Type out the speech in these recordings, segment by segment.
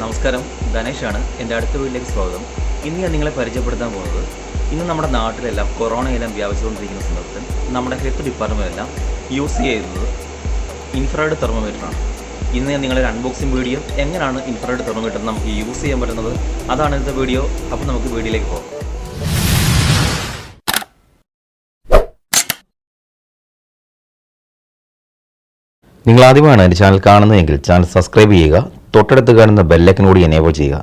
നമസ്കാരം, ധനേഷാണ്. എൻ്റെ അടുത്ത വീട്ടിലേക്ക് സ്വാഗതം. ഇന്ന് ഞാൻ നിങ്ങളെ പരിചയപ്പെടുത്താൻ പോകുന്നത് ഇന്ന് നമ്മുടെ നാട്ടിലെല്ലാം കൊറോണയെല്ലാം വ്യാപിച്ചുകൊണ്ടിരിക്കുന്ന സന്ദർഭത്തിൽ നമ്മുടെ ഹെൽത്ത് ഡിപ്പാർട്ട്മെൻറ്റെല്ലാം യൂസ് ചെയ്യുന്നത് ഇൻഫ്രാറെഡ് തെർമോമീറ്ററാണ്. ഇന്ന് ഞാൻ നിങ്ങളെ അൺബോക്സിംഗ് വീഡിയോ എങ്ങനെയാണ് ഇൻഫ്രാറെഡ് തെർമോമീറ്റർ നമുക്ക് യൂസ് ചെയ്യാൻ പറ്റുന്നത് അതാണ് ഇന്നത്തെ വീഡിയോ. അപ്പോൾ നമുക്ക് വീഡിയോയിലേക്ക് പോകാം. നിങ്ങൾ ആദ്യമാണ് എൻ്റെ ചാനൽ കാണുന്നതെങ്കിൽ ചാനൽ സബ്സ്ക്രൈബ് ചെയ്യുക, തൊട്ടടുത്ത് കാണുന്ന ബെല്ലൈക്കൻ കൂടി എനേബിൾ ചെയ്യുക.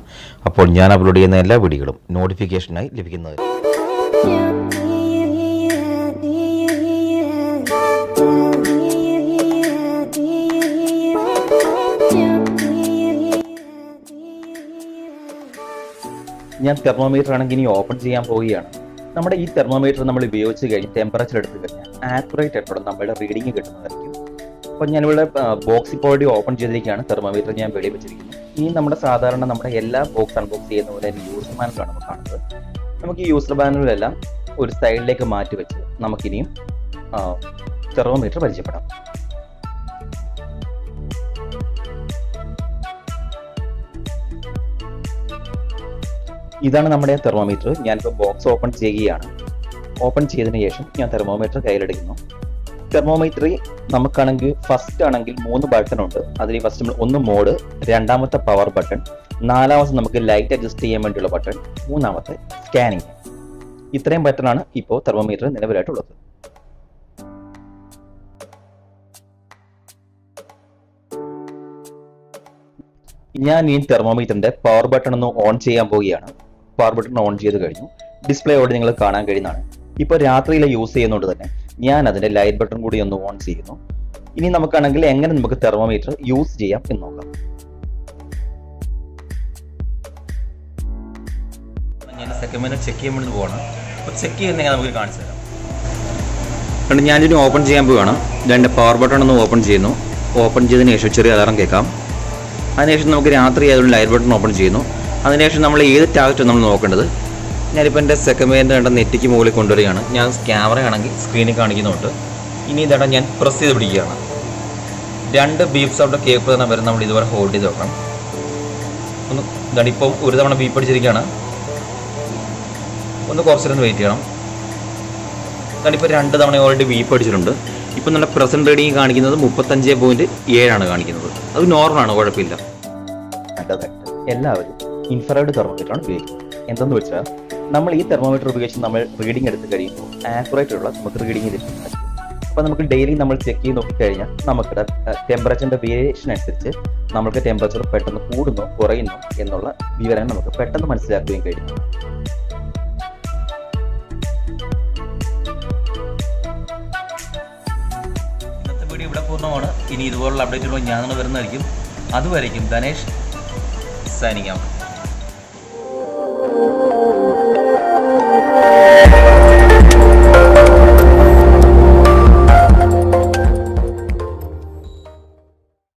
അപ്പോൾ ഞാൻ അപ്ലോഡ് ചെയ്യുന്ന എല്ലാ വീഡിയോകളും നോട്ടിഫിക്കേഷനായി ലഭിക്കുന്നത്. ഞാൻ തെർമോമീറ്റർ ആണെങ്കിൽ ഇനി ഓപ്പൺ ചെയ്യാൻ പോവുകയാണ്. നമ്മുടെ ഈ തെർമോമീറ്റർ നമ്മൾ ഉപയോഗിച്ച് കഴിഞ്ഞ് ടെമ്പറേച്ചർ എടുത്ത് കഴിഞ്ഞാൽ ആക്യുറേറ്റ് ആയിട്ടുള്ള നമ്മുടെ റീഡിങ് കിട്ടുന്നതായിരിക്കും. അപ്പോൾ ഞാനിവിടെ ബോക്സ് ഇപ്പോൾ ഓൾറെഡി ഓപ്പൺ ചെയ്തിരിക്കുകയാണ്. തെർമോമീറ്റർ ഞാൻ വെളിയിൽ വെച്ചിരിക്കുന്നു. ഇനി നമ്മുടെ സാധാരണ നമ്മുടെ എല്ലാ ബോക്സ് അൺബോക്സ് ചെയ്യുന്ന പോലെ യൂസർ മാനുവലാണ് നമ്മൾ കാണുന്നത്. നമുക്ക് ഈ യൂസർ മാനുവലെല്ലാം ഒരു സൈഡിലേക്ക് മാറ്റി വെച്ച് നമുക്കിനിയും തെർമോമീറ്റർ പരിചയപ്പെടാം. ഇതാണ് നമ്മുടെ തെർമോമീറ്റർ. ഞാനിപ്പോൾ ബോക്സ് ഓപ്പൺ ചെയ്യുകയാണ്. ഓപ്പൺ ചെയ്തതിന് ശേഷം ഞാൻ തെർമോമീറ്റർ കയ്യിലെടുക്കുന്നു. തെർമോമീറ്ററിൽ നമുക്കാണെങ്കിൽ ഫസ്റ്റ് ആണെങ്കിൽ 3 ബട്ടൺ ഉണ്ട്. അതിൽ ഫസ്റ്റ് ഒന്ന് മോഡ്, രണ്ടാമത്തെ പവർ ബട്ടൺ, നാലാമത്തെ നമുക്ക് ലൈറ്റ് അഡ്ജസ്റ്റ് ചെയ്യാൻ വേണ്ടിയുള്ള ബട്ടൺ, മൂന്നാമത്തെ സ്കാനിങ്. ഇത്രയും ബട്ടണാണ് ഇപ്പോൾ തെർമോമീറ്റർ നിലവിലായിട്ടുള്ളത്. ഞാൻ ഈ തെർമോമീറ്ററിന്റെ പവർ ബട്ടൺ ഒന്ന് ഓൺ ചെയ്യാൻ പോവുകയാണ്. പവർ ബട്ടൺ ഓൺ ചെയ്ത് കഴിഞ്ഞു. ഡിസ്പ്ലേ ഓടി നിങ്ങൾ കാണാൻ കഴിയുന്നതാണ്. ഇപ്പോൾ രാത്രിയിൽ യൂസ് ചെയ്യുന്നതുകൊണ്ട് തന്നെ ഞാൻ അതിന്റെ ലൈറ്റ് ബട്ടൺ കൂടി ഒന്ന് ഓൺ ചെയ്യുന്നു. ഇനി നമുക്കാണെങ്കിൽ എങ്ങനെ നമുക്ക് തെർമോമീറ്റർ യൂസ് ചെയ്യാം എന്ന് നോക്കാം. ഞാൻ സെക്കൻഡ് ചെക്ക് ചെയ്യാൻ വേണ്ടി പോകണം. അപ്പോൾ ചെക്ക് ചെയ്യുന്നെങ്കിൽ നമുക്ക് കാണിച്ചു തരാം. കാരണം ഞാനിനി ഓപ്പൺ ചെയ്യാൻ പോവുകയാണ്. ഇതിൻ്റെ പവർ ബട്ടൺ ഒന്ന് ഓപ്പൺ ചെയ്യുന്നു. ഓപ്പൺ ചെയ്തതിന് ശേഷം ചെറിയ അലാറം കേൾക്കാം. അതിനുശേഷം നമുക്ക് രാത്രി ആയതുകൊണ്ട് ലൈറ്റ് ബട്ടൺ ഓപ്പൺ ചെയ്യുന്നു. അതിനുശേഷം നമ്മൾ ഏത് ടാർഗറ്റ് നമ്മൾ നോക്കേണ്ടത്. ഞാനിപ്പോൾ എൻ്റെ സെക്കൻഡ് വേണ്ട നെറ്റിക്ക് മുകളിൽ കൊണ്ടുവരികയാണ്. ഞാൻ ക്യാമറയാണെങ്കിൽ സ്ക്രീനിൽ കാണിക്കുന്നുണ്ട്. ഇനി ഇതാണ് ഞാൻ പ്രസ് ചെയ്ത് പിടിക്കുകയാണ്. 2 ബീപ്പ് സൗണ്ട് കേപ്പ് തന്നെ വരെ നമ്മൾ ഇതുവരെ ഹോൾഡ് ചെയ്ത് വെക്കണം. ഒന്ന് ഇതാണ് ഇപ്പം ഒരു തവണ ബീപ്പ് അടിച്ചിരിക്കുകയാണ്. ഒന്ന് കുറച്ചൊന്ന് വെയിറ്റ് ചെയ്യണം. ഇതാണിപ്പോൾ 2 തവണ ഓൾറെഡി ബീപ്പ് അടിച്ചിട്ടുണ്ട്. ഇപ്പം നമ്മുടെ പ്രസൻറ്റ് റീഡിങ് കാണിക്കുന്നത് 35.7 കാണിക്കുന്നത്. അത് നോർമലാണ്, കുഴപ്പമില്ല. എല്ലാവരും ഇൻഫ്രാറെഡ് തെർമോമീറ്ററാണ് ഉപയോഗിക്കുന്നത്. എന്തെന്ന് വെച്ചാൽ നമ്മൾ ഈ തെർമോമീറ്റർ ഉപയോഗിച്ച് നമ്മൾ റീഡിംഗ് എടുത്ത് കഴിയുമ്പോൾ ആക്യുറേറ്റ് ഉള്ള നമുക്ക് റീഡിംഗ് ലഭിക്കും. അപ്പോൾ നമുക്ക് ഡെയിലി നമ്മൾ ചെക്ക് ചെയ്ത് നോക്കിക്കഴിഞ്ഞാൽ നമുക്കിടെ ടെമ്പറേച്ചറിൻ്റെ വേരിയേഷൻ അനുസരിച്ച് നമുക്ക് ടെമ്പറേച്ചർ പെട്ടെന്ന് കൂടുന്നു കുറയുന്നു എന്നുള്ള വിവരം നമുക്ക് പെട്ടെന്ന് മനസ്സിലാക്കുകയും കഴിയും. ഇന്നത്തെ വീഡിയോ ഇവിടെ പൂർണ്ണമാണ്. ഇനി ഇതുപോലുള്ള അപ്ഡേറ്റുകൾ ഞാൻ വരുന്നതായിരിക്കും. അതുവരെയും ധനേഷ് സൈനിങ് ഔട്ട്.